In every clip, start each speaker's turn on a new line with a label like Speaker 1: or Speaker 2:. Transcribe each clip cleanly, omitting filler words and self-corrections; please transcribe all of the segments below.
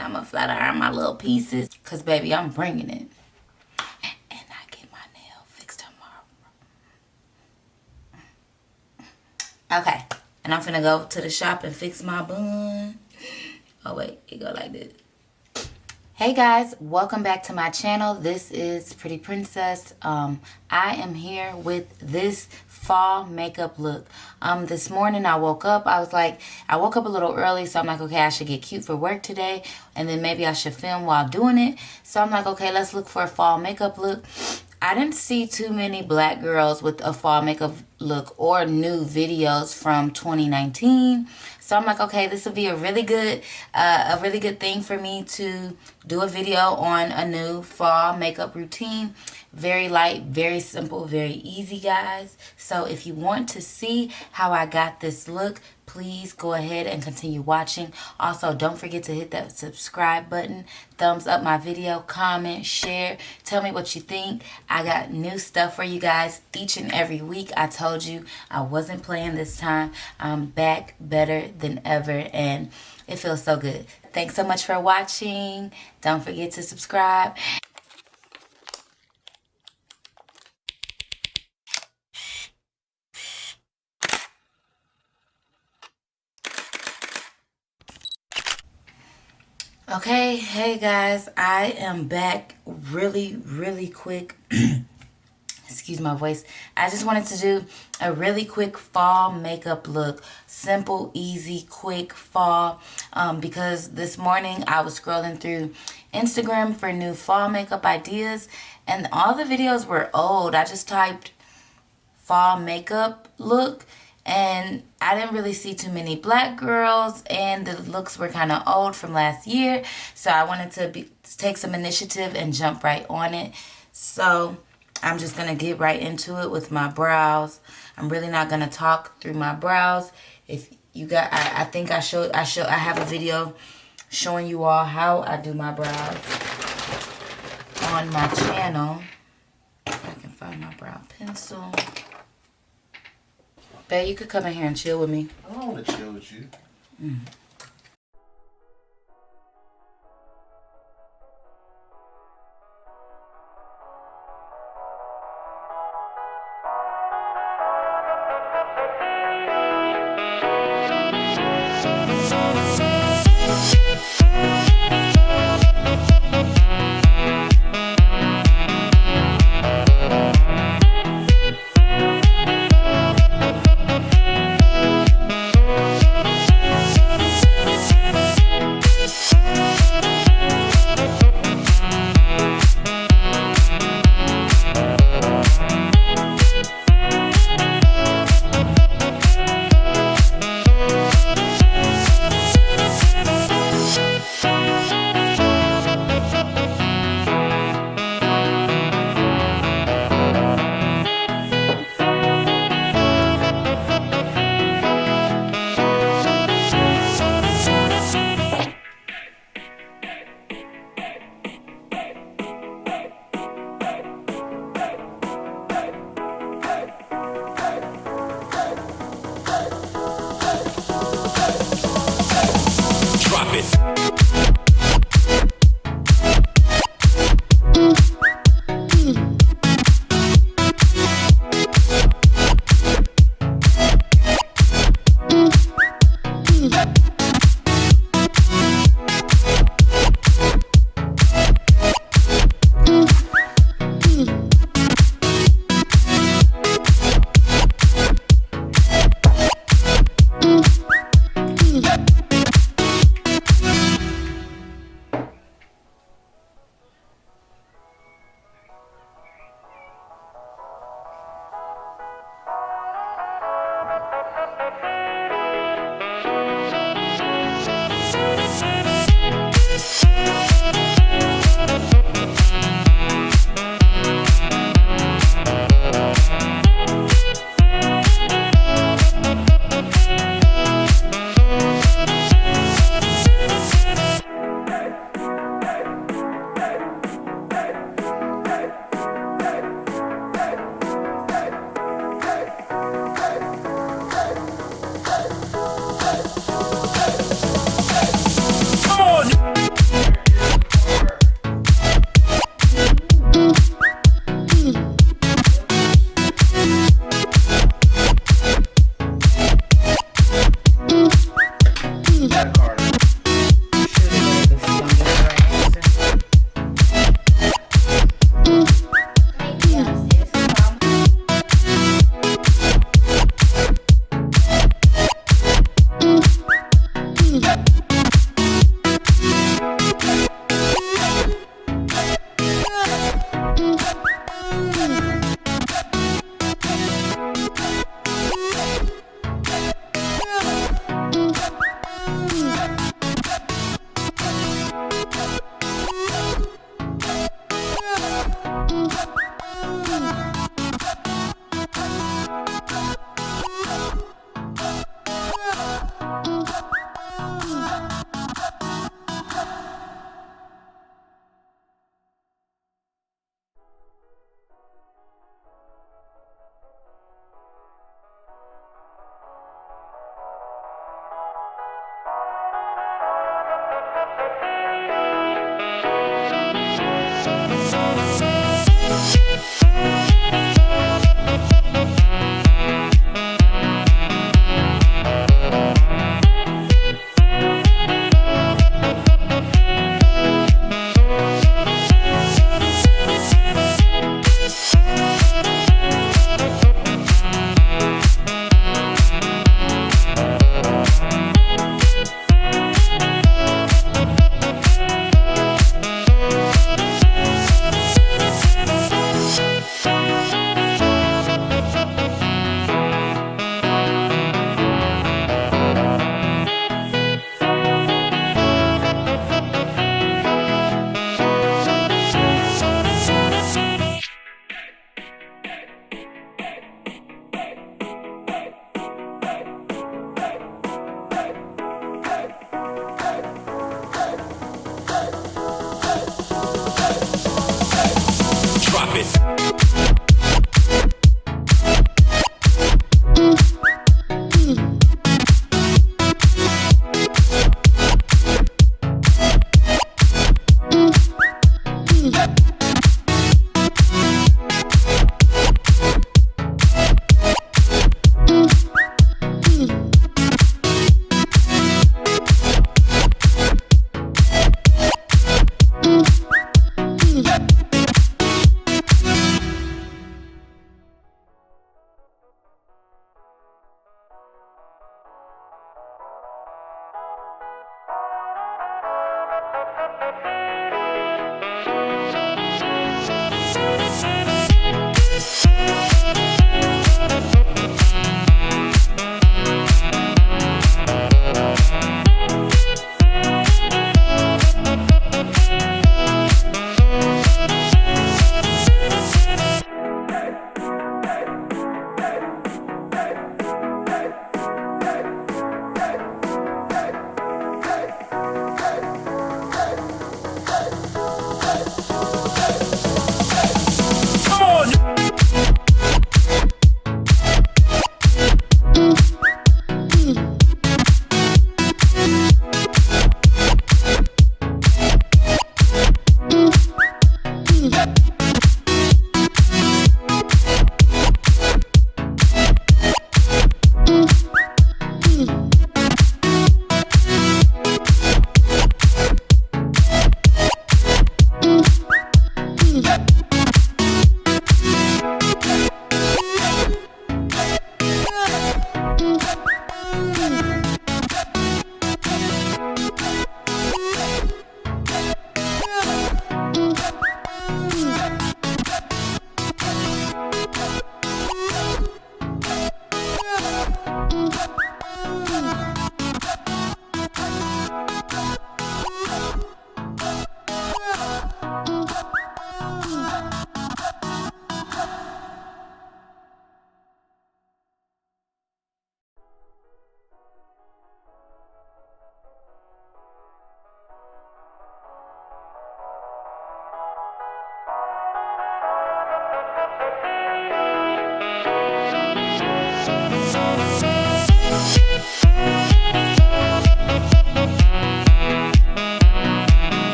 Speaker 1: and I'm gonna flat iron my little pieces. Cause baby, I'm bringing it. And I get my nail fixed tomorrow. Okay, and I'm finna go to the shop and fix my bun. Oh wait, it go like this. Hey guys, welcome back to my channel. This is Pretty Princess. I am here with this fall makeup look. This morning I woke up, I woke up a little early, so I'm like, okay, I should get cute for work today, and then maybe I should film while doing it. So I'm like, okay, let's look for a fall makeup look. I didn't see too many black girls with a fall makeup look or new videos from 2019. So I'm like, okay, this would be a really good thing for me to do a video on a new fall makeup routine. Very light, very simple, very easy, guys. So if you want to see how I got this look, please go ahead and continue watching. Also, don't forget to hit that subscribe button, thumbs up my video, comment, share, tell me what you think. I got new stuff for you guys each and every week. I told you I wasn't playing this time. I'm back better than ever, and it feels so good. Thanks so much for watching. Don't forget to subscribe. Okay, hey guys, I am back really quick. Excuse my voice. I just wanted to do a really quick fall makeup look. Simple, easy, quick fall. Because this morning I was scrolling through Instagram for new fall makeup ideas, and all the videos were old. I just typed fall makeup look, and I didn't really see too many black girls, and the looks were kind of old from last year. So I wanted to take some initiative and jump right on it. So I'm just going to get right into it with my brows. I'm really not going to talk through my brows. If you got, I think I have a video showing you all how I do my brows on my channel. If I can find my brow pencil. Babe, you could come in here and chill with me.
Speaker 2: I don't want to chill with you.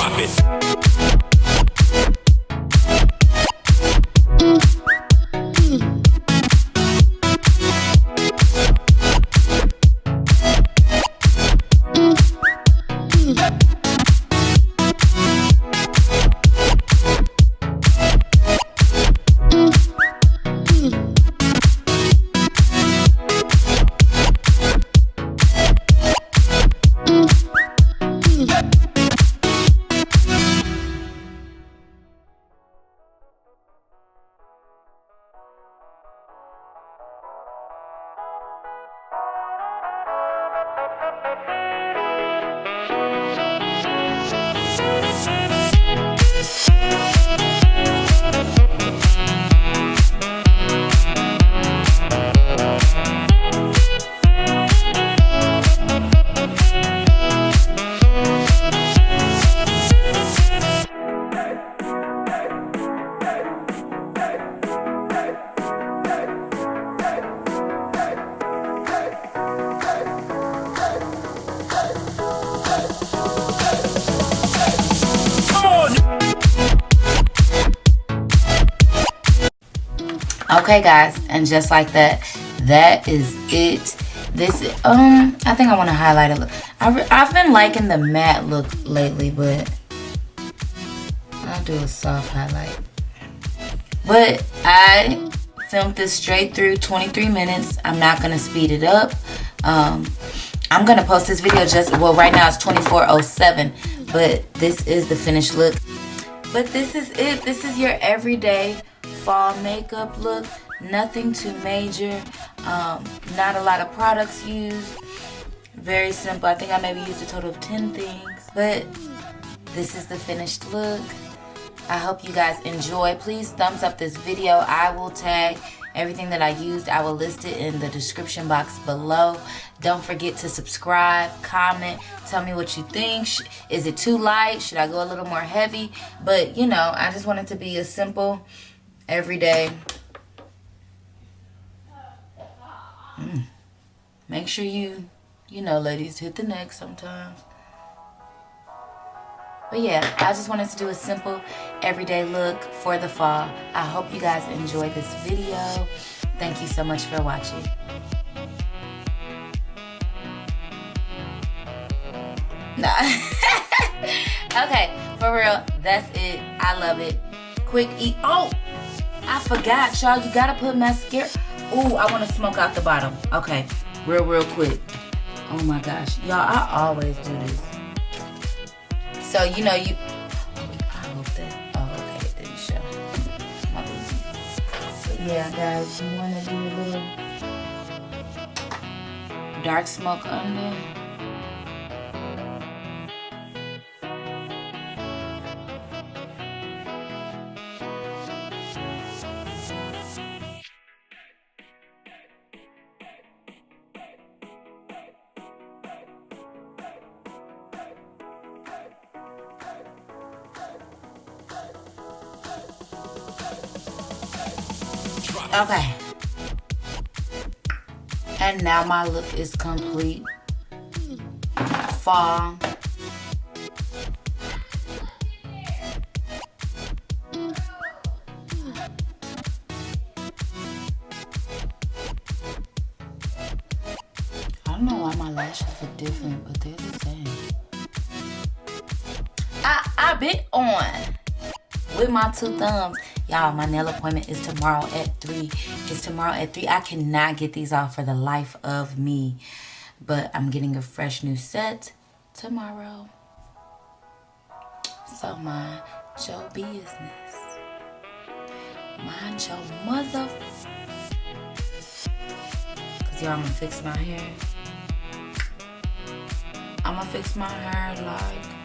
Speaker 2: drop it.
Speaker 1: Okay guys, and just like that, that is it. This I think I want to highlight a look. I've been liking the matte look lately, but I'll do a soft highlight. But I filmed this straight through 23 minutes. I'm not gonna speed it up. I'm gonna post this video right now it's 24:07, but this is the finished look. But this is it. This is your everyday fall makeup look. Nothing too major. Not a lot of products used. Very simple. I think I maybe used a total of 10 things. But this is the finished look. I hope you guys enjoy. Please thumbs up this video. I will tag everything that I used. I will list it in the description box below. Don't forget to subscribe, comment, tell me what you think. Is it too light? Should I go a little more heavy? But you know, I just want it to be a simple, everyday. Make sure you know, ladies, hit the neck sometimes. But yeah, I just wanted to do a simple, everyday look for the fall. I hope you guys enjoyed this video. Thank you so much for watching. Nah. Okay, for real, that's it. I love it. Quick eat. Oh, I forgot, y'all. You gotta put mascara. Ooh, I want to smoke out the bottom. Okay, real quick. Oh my gosh, y'all, I always do this. So you know I hope that. Oh, okay, it didn't show. My boobies. But yeah, guys, you want to do a little dark smoke under. Okay, and now my look is complete. Fall. I don't know why my lashes look different, but they're the same. I bit on with my two thumbs. Y'all, my nail appointment is tomorrow at 3. It's tomorrow at 3. I cannot get these off for the life of me. But I'm getting a fresh new set tomorrow. So mind your business. Mind your mother. Cause y'all, I'm gonna fix my hair. I'm gonna fix my hair like